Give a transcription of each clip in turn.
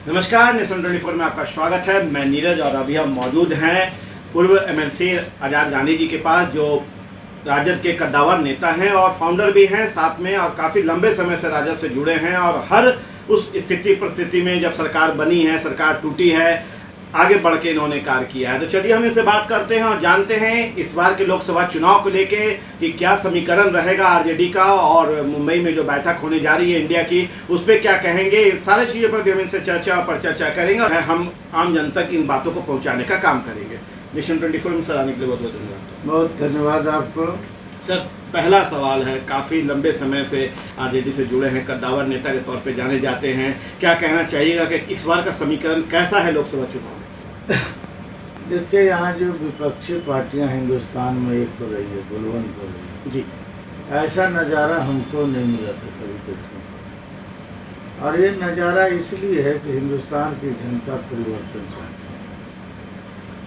नमस्कार, नेशन 24 में आपका स्वागत है। मैं नीरज और अभी हम मौजूद हैं पूर्व एमएलसी आज़ाद गांधी जी के पास, जो राजद के कद्दावर नेता हैं और फाउंडर भी हैं साथ में, और काफ़ी लंबे समय से राजद से जुड़े हैं। और हर उस स्थिति परिस्थिति में जब सरकार बनी है, सरकार टूटी है, आगे बढ़ के इन्होंने कार्य किया है। तो चलिए हम इनसे बात करते हैं और जानते हैं इस बार के लोकसभा चुनाव को लेके कि क्या समीकरण रहेगा आरजेडी का, और मुंबई में जो बैठक होने जा रही है इंडिया की, उस पर क्या कहेंगे। सारे चीज़ों पर भी हम इनसे चर्चा करेंगे और हम आम जनता तक इन बातों को पहुँचाने का काम करेंगे। नेशन 24 में सर आने के लिए बहुत बहुत धन्यवाद। बहुत धन्यवाद आपको। सर, पहला सवाल है, काफ़ी लंबे समय से आरजेडी से जुड़े हैं, कद्दावर नेता के तौर पे जाने जाते हैं, क्या कहना चाहिएगा कि इस बार का समीकरण कैसा है लोकसभा चुनाव में? देखिए, यहाँ जो विपक्षी पार्टियाँ हिंदुस्तान में एक हो रही है, बलवंत हो रही है जी, ऐसा नज़ारा हमको नहीं मिला था कभी देखने को। और ये नज़ारा इसलिए है कि हिंदुस्तान की जनता परिवर्तन चाहती है।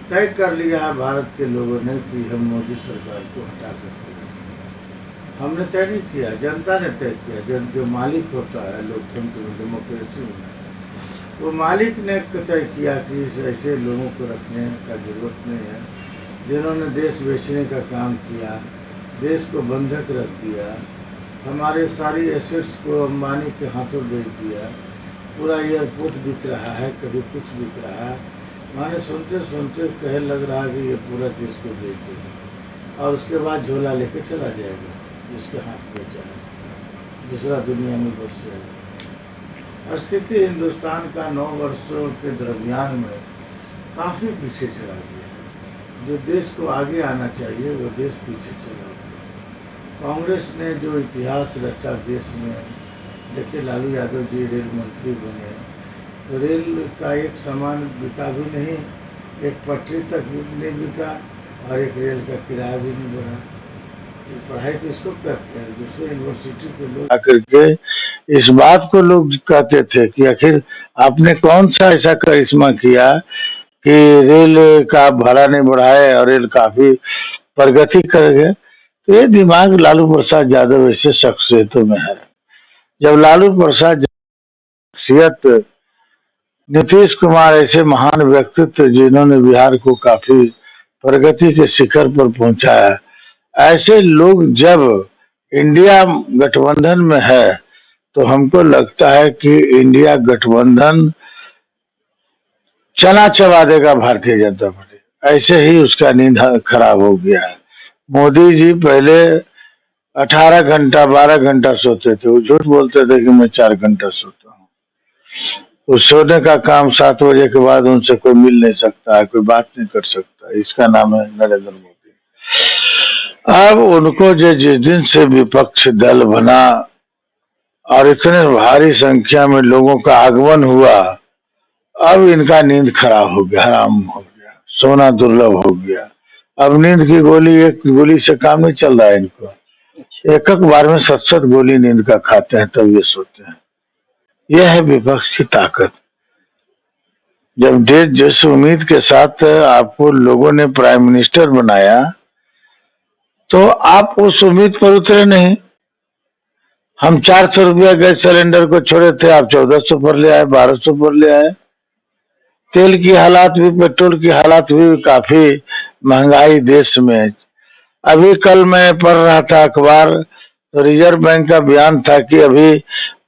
तय कर लिया है भारत के लोगों ने कि हम मोदी सरकार को हटा सकते हैं। हमने तय नहीं किया, जनता ने तय किया। जो मालिक होता है लोकतंत्र में, डेमोक्रेसी में, वो मालिक ने तय किया कि ऐसे लोगों को रखने का जरूरत नहीं है जिन्होंने देश बेचने का काम किया, देश को बंधक रख दिया, हमारे सारी एसेट्स को अंबानी के हाथों बेच दिया, पूरा एयरपोर्ट बिक रहा है, कभी कुछ बिक रहा है। माने सुनते सुनते कहे लग रहा है कि ये पूरा देश को बेच देगा और उसके बाद झोला लेके चला जाएगा, जिसके हाथ बेचा है, दूसरा दुनिया में बस जाएगा। स्थिति हिंदुस्तान का 9 वर्षों के दरमियान में काफ़ी पीछे चला गया है। जो देश को आगे आना चाहिए वो देश पीछे चला गया। कांग्रेस ने जो इतिहास रचा देश में, देखिए लालू यादव जी रेल मंत्री बने तो रेल का एक सामान बिका भी नहीं, एक पटरी तक भी नहीं बिका और एक रेल का किराया भी नहीं बढ़ा। पढ़ाई तो इसको करते हैं, दूसरे यूनिवर्सिटी के लोग आकर के इस बात को लोग कहते थे कि आखिर आपने कौन सा ऐसा करिश्मा किया कि रेल का भाड़ा नहीं बढ़ाए और रेल काफी प्रगति कर गए। तो ये दिमाग लालू प्रसाद यादव ऐसे शख्सियतों में है। जब लालू प्रसाद शख्सियत, नीतीश कुमार ऐसे महान व्यक्तित्व जिन्होंने बिहार को काफी प्रगति के शिखर पर पहुंचाया, ऐसे लोग जब इंडिया गठबंधन में है तो हमको लगता है कि इंडिया गठबंधन चना चबा देगा भारतीय जनता पार्टी। ऐसे ही उसका नींद खराब हो गया है। मोदी जी पहले 18 घंटा 12 घंटा सोते थे, वो झूठ बोलते थे कि मैं 4 घंटा सोता हूँ। उस सोने का काम 7 बजे के बाद उनसे कोई मिल नहीं सकता है, कोई बात नहीं कर सकता। इसका नाम है नरेंद्र मोदी। अब उनको जो जिस दिन से विपक्ष दल बना और इतने भारी संख्या में लोगों का आगमन हुआ, अब इनका नींद खराब हो गया, हराम हो गया, सोना दुर्लभ हो गया। अब नींद की गोली, एक गोली से काम नहीं चल रहा है इनको। एक एक बार में 7-7 गोली नींद का खाते हैं तब ये सोते हैं। यह है विपक्ष की ताकत। जब देश जिस उम्मीद के साथ आपको लोगों ने प्राइम मिनिस्टर बनाया तो आप उस उम्मीद पर उतरे नहीं। हम 400 रुपया गैस सिलेंडर को छोड़े थे, आप 1400 पर ले आए, 1200 पर ले आए। तेल की हालात भी, पेट्रोल की हालात भी काफी महंगाई देश में। अभी कल मैं पढ़ रहा था अखबार, तो रिजर्व बैंक का बयान था कि अभी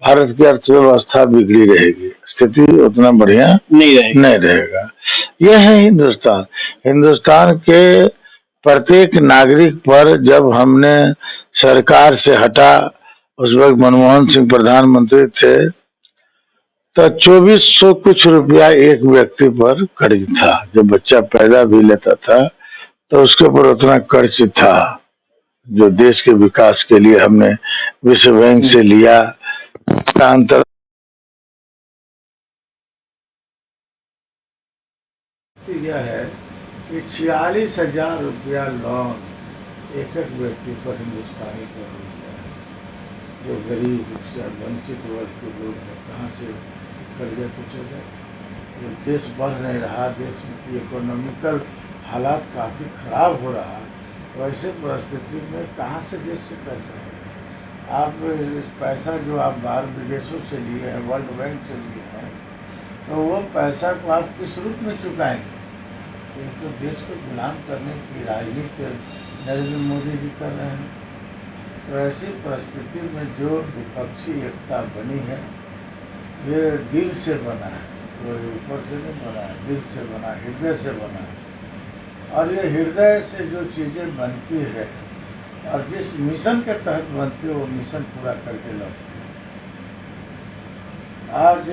भारत की अर्थव्यवस्था बिगड़ी रहेगी, स्थिति उतना बढ़िया नहीं रहेगा। यह है हिंदुस्तान। हिंदुस्तान के प्रत्येक नागरिक पर जब हमने सरकार से हटा, उस वक्त मनमोहन सिंह प्रधानमंत्री थे, तो 2400 कुछ रुपया एक व्यक्ति पर कर्ज था। जब बच्चा पैदा भी लेता था तो उसके ऊपर उतना कर्ज था जो देश के विकास के लिए हमने विश्व बैंक से लिया। अंतर यह है कि 46,000 रुपया लोन एक एक व्यक्ति पर हिंदुस्तानी को मिलता है। जो गरीब वंचित वर्ग के लोग हैं, कहाँ से कर्जा तो चले। जब देश बढ़ नहीं रहा, देश की इकोनॉमिकल हालात काफ़ी ख़राब हो रहा, तो ऐसे परिस्थिति में कहाँ से देश से पैसा है। आप पैसा जो आप बाहर विदेशों से लिए हैं, वर्ल्ड बैंक से लिए हैं, तो वो पैसा को आप किस रूप में चुकाएंगे? ये तो देश को गुलाम करने की राजनीति नरेंद्र मोदी जी कर रहे हैं। तो ऐसी परिस्थिति में जो विपक्षी एकता बनी है, ये दिल से बना है, कोई ऊपर से नहीं बना है, दिल से बना, हृदय से बना है। और ये हृदय से जो चीज़ें बनती है और जिस मिशन के तहत बनती है, वो मिशन पूरा करके लौटती है। आज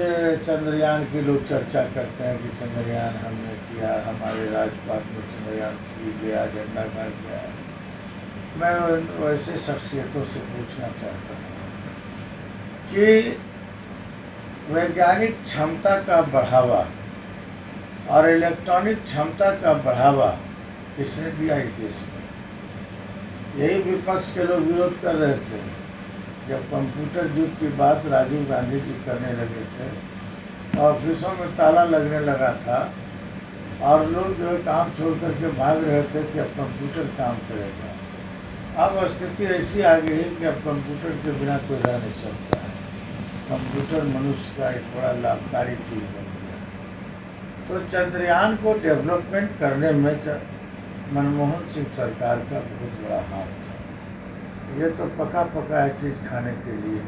चंद्रयान की लोग चर्चा करते हैं कि चंद्रयान हमने किया, हमारे राजपाट में चंद्रयान 3 गया, झंडा गाड़ गया। मैं वैसे शख्सियतों से पूछना चाहता हूँ कि वैज्ञानिक क्षमता का बढ़ावा और इलेक्ट्रॉनिक क्षमता का बढ़ावा किसने दिया इस देश में? यही विपक्ष के लोग विरोध कर रहे थे जब कंप्यूटर युग की बात राजीव गांधी जी करने लगे थे। ऑफिसों में ताला लगने लगा था और लोग जो है काम छोड़ करके भाग रहे थे कि अब कंप्यूटर काम करेगा। अब स्थिति ऐसी आ गई कि अब कंप्यूटर के बिना कोई रह नहीं सकता है। कंप्यूटर मनुष्य का एक बड़ा लाभकारी चीज़ बन गया। तो चंद्रयान को डेवलपमेंट करने में मनमोहन सिंह सरकार का बहुत बड़ा हाथ था। ये तो पका पकाया चीज़ खाने के लिए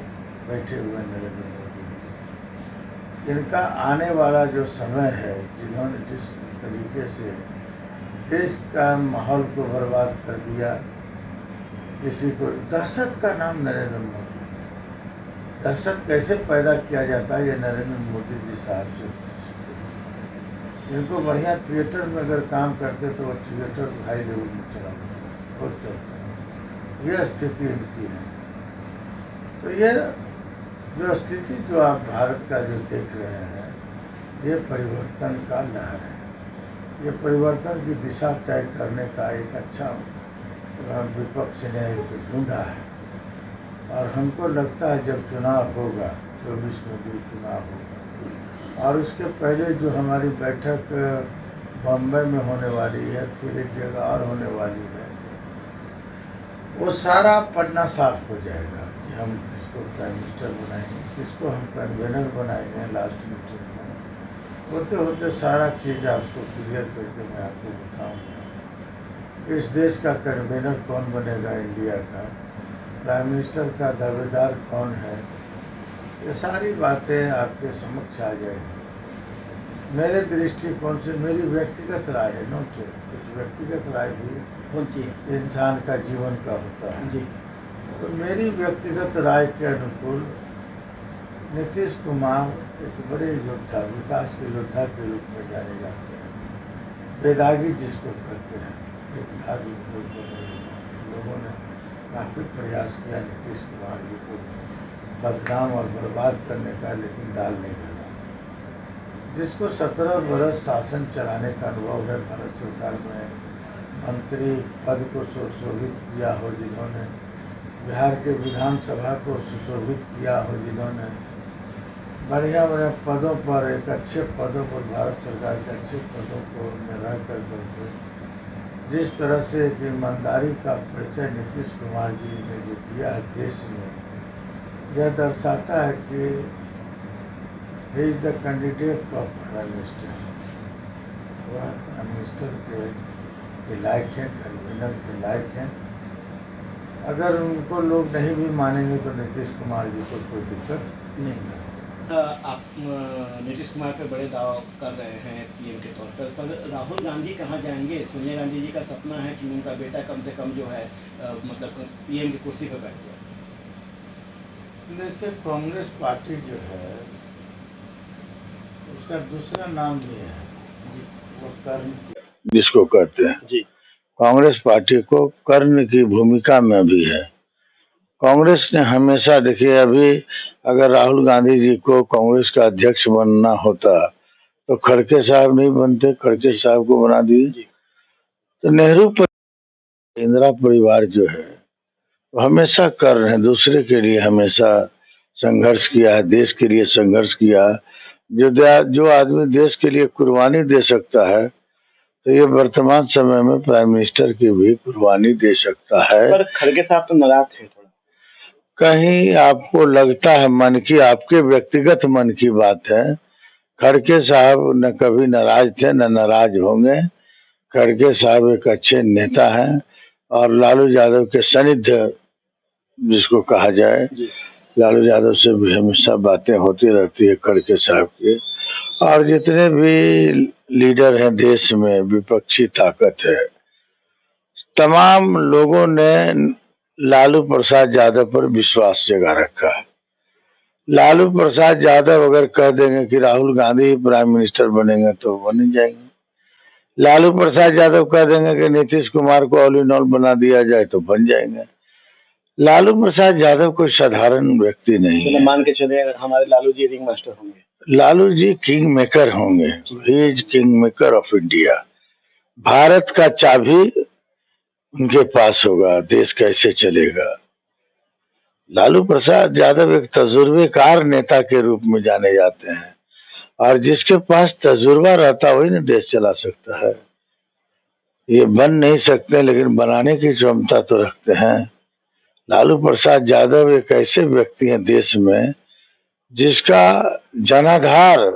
बैठे हुए नरेंद्र मोदी। इनका आने वाला जो समय है, जिन्होंने जिस तरीके से देश का माहौल को बर्बाद कर दिया, किसी को दहशत का नाम नरेंद्र मोदी। दहशत कैसे पैदा किया जाता है, ये नरेंद्र मोदी जी साहब से इनको बढ़िया थिएटर में अगर काम करते तो वो थिएटर हाई लेवल में चला जाता, बहुत चलता। ये स्थिति इनकी है। तो ये जो स्थिति जो आप भारत का जो देख रहे हैं, ये परिवर्तन का लहर है। ये परिवर्तन की दिशा तय करने का एक अच्छा विपक्ष ने ढूंढा है। और हमको लगता है जब चुनाव होगा, 24 में भी चुनाव होगा, और उसके पहले जो हमारी बैठक बम्बई में होने वाली है, फिर एक जगह और होने वाली है, वो सारा पन्ना साफ हो जाएगा कि हम किसको प्राइम मिनिस्टर बनाएंगे, किसको हम कन्वेनर बनाएंगे। लास्ट मीटिंग में होते होते सारा चीज़ आपको क्लियर करके मैं आपको बताऊँगा। इस देश का कन्वेनर कौन बनेगा, इंडिया का प्राइम मिनिस्टर का दावेदार कौन है, ये सारी बातें आपके समक्ष आ जाएगी। मेरे दृष्टिकोण से मेरी व्यक्तिगत राय है, नोट कुछ व्यक्तिगत राय भी होती है, इंसान का जीवन का होता है जी। तो मेरी व्यक्तिगत राय के अनुकूल नीतीश कुमार एक बड़े योद्धा, विकास के योद्धा के रूप में जाने जाते हैं। वेदागी जिसको कहते हैं, एक धार्मिक लोगों ने काफ़ी प्रयास किया नीतीश कुमार जी को बदनाम और बर्बाद करने का, लेकिन दाल नहीं गला। जिसको 17 बरस शासन चलाने का अनुभव है, भारत सरकार में मंत्री पद को सुशोभित किया हो जिन्होंने, बिहार के विधानसभा को सुशोभित किया हो जिन्होंने, बढ़िया बढ़िया पदों पर, एक अच्छे पदों पर, भारत सरकार के अच्छे पदों को में रह करके जिस तरह से कि ईमानदारी का परिचय नीतीश कुमार जी ने जो किया है देश में, यह दर्शाता है कि he is the candidate of prime minister. वह प्राइम मिनिस्टर के लायक हैं, कन्वीनर के लायक हैं। अगर उनको लोग नहीं भी मानेंगे तो नीतीश कुमार जी को कोई दिक्कत नहीं है। आप नीतीश कुमार पे बड़े दाव कर रहे हैं पीएम के तौर पर राहुल गांधी कहाँ जाएंगे? सोनिया गांधी जी का सपना है कि उनका बेटा कम से कम जो है मतलब पीएम की कुर्सी पर बैठ गया। देखिए, कांग्रेस पार्टी जो है उसका दूसरा नाम भी है जी, वो कर्ण जिसको कहते हैं जी। कांग्रेस पार्टी को कर्ण की भूमिका में भी है। कांग्रेस ने हमेशा, देखिए अभी अगर राहुल गांधी जी को कांग्रेस का अध्यक्ष बनना होता तो खड़गे साहब नहीं बनते, खड़गे साहब को बना दिए। तो नेहरू इंदिरा परिवार जो है वो हमेशा कर रहे हैं, दूसरे के लिए हमेशा संघर्ष किया है, देश के लिए संघर्ष किया। जो आदमी देश के लिए कुर्बानी दे सकता है तो ये वर्तमान समय में प्राइम मिनिस्टर की भी कुर्बानी दे सकता है। पर खड़गे साहब तो नाराज हैं थोड़ा। कहीं आपको लगता है मन की, आपके व्यक्तिगत मन की बात है, खड़गे साहब न कभी नाराज थे न नाराज होंगे। खड़गे साहब एक अच्छे नेता हैं और लालू यादव के सानिध्य जिसको कहा जाए, लालू यादव से भी हमेशा बातें होती रहती है खड़गे साहब की। और जितने भी लीडर हैं देश में, विपक्षी ताकत है, तमाम लोगों ने लालू प्रसाद यादव पर विश्वास जगा रखा है। लालू प्रसाद यादव अगर कह देंगे कि राहुल गांधी प्राइम मिनिस्टर बनेंगे तो बन जाएंगे। लालू प्रसाद यादव कह देंगे कि नीतीश कुमार को ऑल इन ऑल बना दिया जाए तो बन जाएंगे। लालू प्रसाद यादव कोई साधारण व्यक्ति नहीं है। मान के चले अगर हमारे लालू जी रिंग मास्टर होंगे, लालू जी किंग मेकर होंगे। He is king maker of India. Bharat का चाबी उनके पास होगा, देश कैसे चलेगा। लालू प्रसाद यादव एक तजुर्बेकार नेता के रूप में जाने जाते हैं और जिसके पास तजुर्बा रहता है वही ना देश चला सकता है। ये बन नहीं सकते लेकिन बनाने की क्षमता तो रखते हैं। लालू प्रसाद यादव एक ऐसे व्यक्ति हैं देश में जिसका जनाधार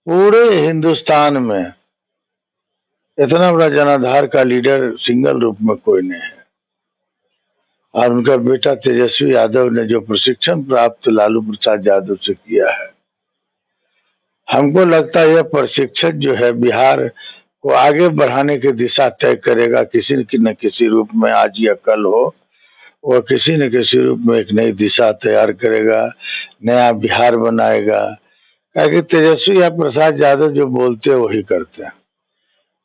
पूरे हिंदुस्तान में, इतना बड़ा जनाधार का लीडर सिंगल रूप में कोई नहीं है। और उनका बेटा तेजस्वी यादव ने जो प्रशिक्षण प्राप्त लालू प्रसाद यादव से किया है, हमको लगता है यह प्रशिक्षण जो है बिहार को आगे बढ़ाने की दिशा तय करेगा। किसी न किसी रूप में, आज या कल हो, वह किसी न किसी रूप में एक नई दिशा तैयार करेगा, नया बिहार बनाएगा। क्योंकि तेजस्वी या प्रसाद यादव जो बोलते हैं वही करते हैं।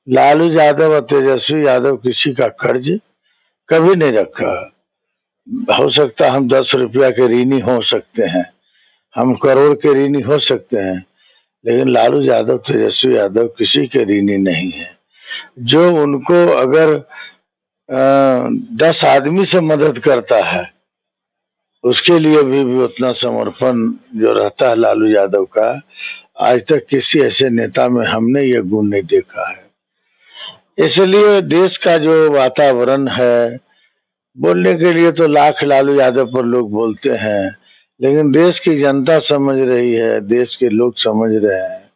लालू यादव और तेजस्वी यादव किसी का कर्ज कभी नहीं रखा। हो सकता हम 10 रुपया के ऋणी हो सकते हैं, हम करोड़ के ऋणी हो सकते हैं, लेकिन लालू यादव तेजस्वी यादव किसी के ऋणी नहीं है। जो उनको अगर 10 आदमी से मदद करता है उसके लिए भी उतना समर्पण जो रहता है लालू यादव का, आज तक किसी ऐसे नेता में हमने ये गुण नहीं देखा है। इसलिए देश का जो वातावरण है, बोलने के लिए तो लाख लालू यादव पर लोग बोलते हैं, लेकिन देश की जनता समझ रही है, देश के लोग समझ रहे हैं।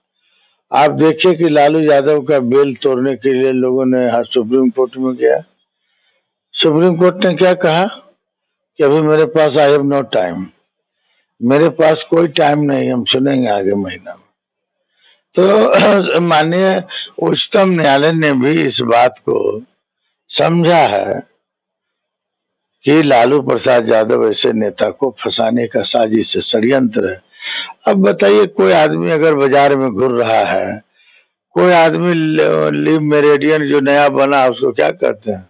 आप देखिए कि लालू यादव का बेल तोड़ने के लिए लोगों ने सुप्रीम कोर्ट में गया। सुप्रीम कोर्ट ने क्या कहा कि अभी मेरे पास आई हैव नो टाइम, मेरे पास कोई टाइम नहीं, हम सुनेंगे आगे महीना में। तो माननीय उच्चतम न्यायालय ने भी इस बात को समझा है कि लालू प्रसाद यादव ऐसे नेता को फंसाने का साजिश है, षड्यंत्र है। अब बताइए, कोई आदमी अगर बाजार में घूर रहा है, कोई आदमी लिव मेरिडियन जो नया बना उसको क्या कहते हैं,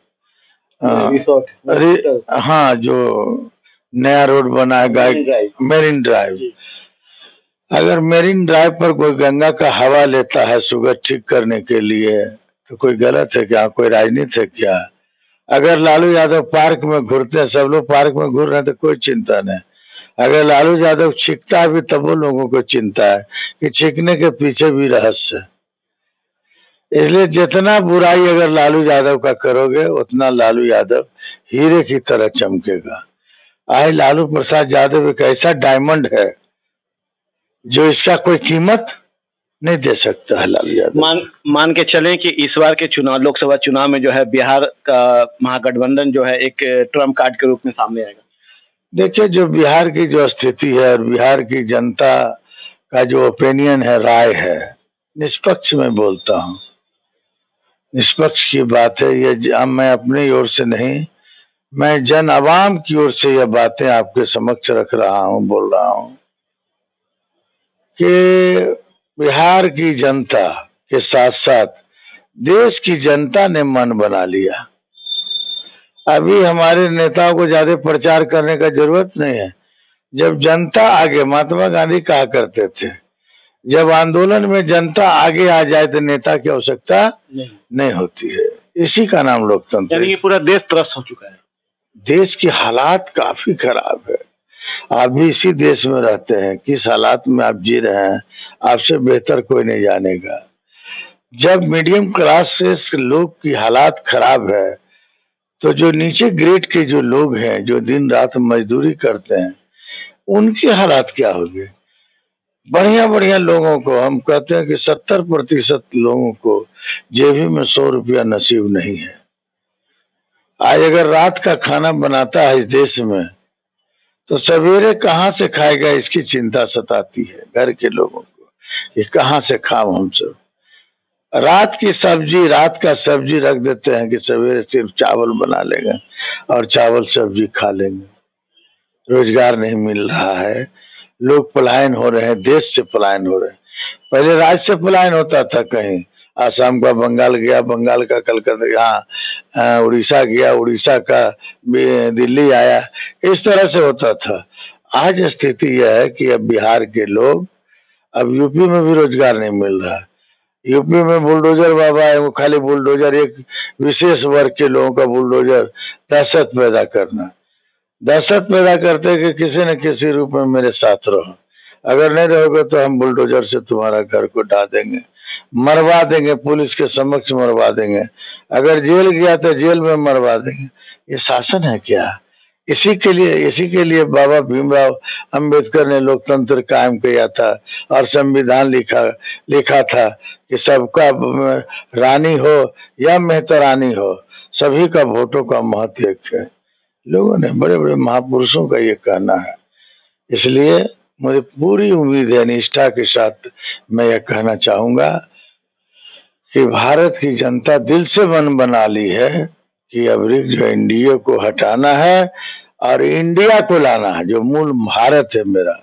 हाँ, जो नया रोड बना है मेरिन ड्राइव, अगर मेरिन ड्राइव पर कोई गंगा का हवा लेता है शुगर ठीक करने के लिए तो कोई गलत है क्या, कोई राजनीति है क्या? अगर लालू यादव पार्क में घूरते हैं, सब लोग पार्क में घूर रहे हैं तो कोई चिंता नहीं। अगर लालू यादव छींकता है भी तब वो लोगों को चिंता है कि छींकने के पीछे भी रहस्य है। इसलिए जितना बुराई अगर लालू यादव का करोगे उतना लालू यादव हीरे की तरह चमकेगा। आज लालू प्रसाद यादव एक ऐसा डायमंड है जो इसका कोई कीमत नहीं दे सकता है लालू यादव। मान के चलें कि इस बार के चुनाव, लोकसभा चुनाव में जो है बिहार का महागठबंधन जो है एक ट्रम्प कार्ड के रूप में सामने आएगा। देखिए, जो बिहार की जो स्थिति है और बिहार की जनता का जो ओपिनियन है, राय है, निष्पक्ष में बोलता हूँ, निष्पक्ष की बात है ये। मैं अपनी ओर से नहीं, मैं जन आवाम की ओर से यह बातें आपके समक्ष रख रहा हूँ, बोल रहा हूँ कि बिहार की जनता के साथ साथ देश की जनता ने मन बना लिया। अभी हमारे नेताओं को ज्यादा प्रचार करने का जरूरत नहीं है। जब जनता आगे, महात्मा गांधी कहा करते थे, जब आंदोलन में जनता आगे आ जाए तो नेता की आवश्यकता नहीं होती है। इसी का नाम लोकतंत्र है। पूरा देश त्रस्त हो चुका है। देश की हालात काफी खराब है। आप भी इसी देश में रहते हैं, किस हालात में आप जी रहे हैं आपसे बेहतर कोई नहीं जानेगा। जब मीडियम क्लास से लोग की हालात खराब है तो जो नीचे ग्रेड के जो लोग हैं, जो दिन रात मजदूरी करते हैं, उनकी हालात क्या होगी? बढ़िया बढ़िया लोगों को हम कहते हैं कि 70% लोगों को जेबी में 100 रुपया नसीब नहीं है। आज अगर रात का खाना बनाता है इस देश में तो सवेरे कहाँ से खाएगा, इसकी चिंता सताती है घर के लोगों को, ये कहाँ से खाओ हम सब। रात की सब्जी, रात का सब्जी रख देते हैं कि सवेरे सिर्फ चावल बना लेंगे और चावल सब्जी खा लेंगे। रोजगार नहीं मिल रहा है, लोग पलायन हो रहे हैं, देश से पलायन हो रहे हैं। पहले राज्य से पलायन होता था, कहीं आसाम का बंगाल गया, बंगाल का कलकत्ता, यहाँ उड़ीसा गया, उड़ीसा का दिल्ली आया, इस तरह से होता था। आज स्थिति यह है कि अब बिहार के लोग, अब यूपी में भी रोजगार नहीं मिल रहा है। यूपी में बुलडोजर बाबा है, वो खाली बुलडोजर, एक विशेष वर्ग के लोगों का बुलडोजर, दहशत पैदा करना, दहशत पैदा करते कि किसी न किसी रूप में मेरे साथ रहो, अगर नहीं रहोगे तो हम बुलडोजर से तुम्हारा घर को ढा देंगे, मरवा देंगे, पुलिस के समक्ष मरवा देंगे, अगर जेल गया तो जेल में मरवा देंगे। ये शासन है क्या? इसी के लिए बाबा भीमराव अंबेडकर ने लोकतंत्र कायम किया था और संविधान लिखा था कि सबका रानी हो या मेहतरानी हो, सभी का वोटों का महत्व एक है। लोगों ने, बड़े बड़े महापुरुषों का ये कहना है। इसलिए मुझे पूरी उम्मीद है, निष्ठा के साथ मैं यह कहना चाहूंगा कि भारत की जनता दिल से मन बना ली है कि अब जो एनडीए को हटाना है और इंडिया को लाना है, जो मूल भारत है मेरा,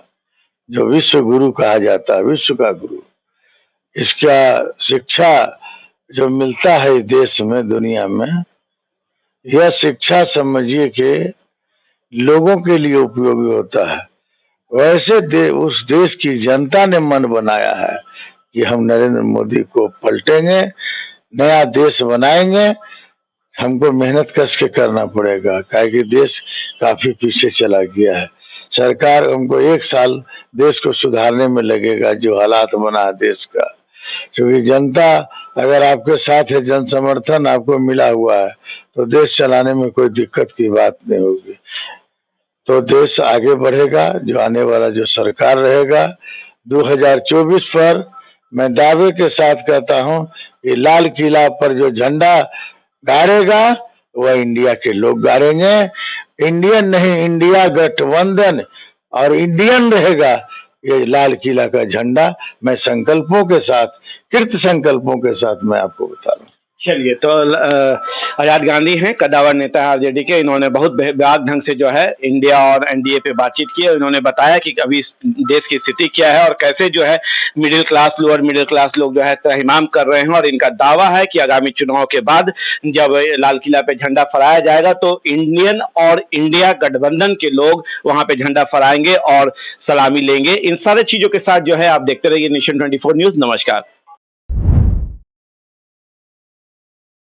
जो विश्व गुरु कहा जाता है, विश्व का गुरु, इसका शिक्षा जो मिलता है देश में, दुनिया में, यह शिक्षा समझिए कि लोगों के लिए उपयोगी होता है। वैसे उस देश की जनता ने मन बनाया है कि हम नरेंद्र मोदी को पलटेंगे, नया देश बनाएंगे। हमको मेहनत कस के करना पड़ेगा, काहे कि देश काफी पीछे चला गया है। सरकार, हमको 1 साल देश को सुधारने में लगेगा, जो हालात बना है देश का, क्योंकि जनता अगर आपके साथ है, जन समर्थन आपको मिला हुआ है, तो देश चलाने में कोई दिक्कत की बात नहीं होगी, तो देश आगे बढ़ेगा। जो आने वाला जो सरकार रहेगा 2024 पर, मैं दावे के साथ कहता हूं कि लाल किला पर जो झंडा गाड़ेगा वह इंडिया के लोग गाड़ेंगे, इंडियन नहीं, इंडिया गठबंधन और इंडियन रहेगा ये लाल किला का झंडा। मैं संकल्पों के साथ, कृत संकल्पों के साथ मैं आपको बता रहा हूँ। चलिए, तो आजाद गांधी हैं, कद्दावर नेता है आरजेडी के। इन्होंने बहुत बेबाक ढंग से जो है इंडिया और एनडीए पे बातचीत की है। इन्होंने बताया कि अभी देश की स्थिति क्या है और कैसे जो है middle class, lower middle class लोग जो है त्राहिमाम कर रहे हैं। और इनका दावा है कि आगामी चुनाव के बाद जब लाल किला पे झंडा फहराया जाएगा तो इंडियन और इंडिया गठबंधन के लोग वहां पे झंडा फहराएंगे और सलामी लेंगे। इन सारी चीजों के साथ जो है आप देखते रहिए नेशन 24 न्यूज। नमस्कार।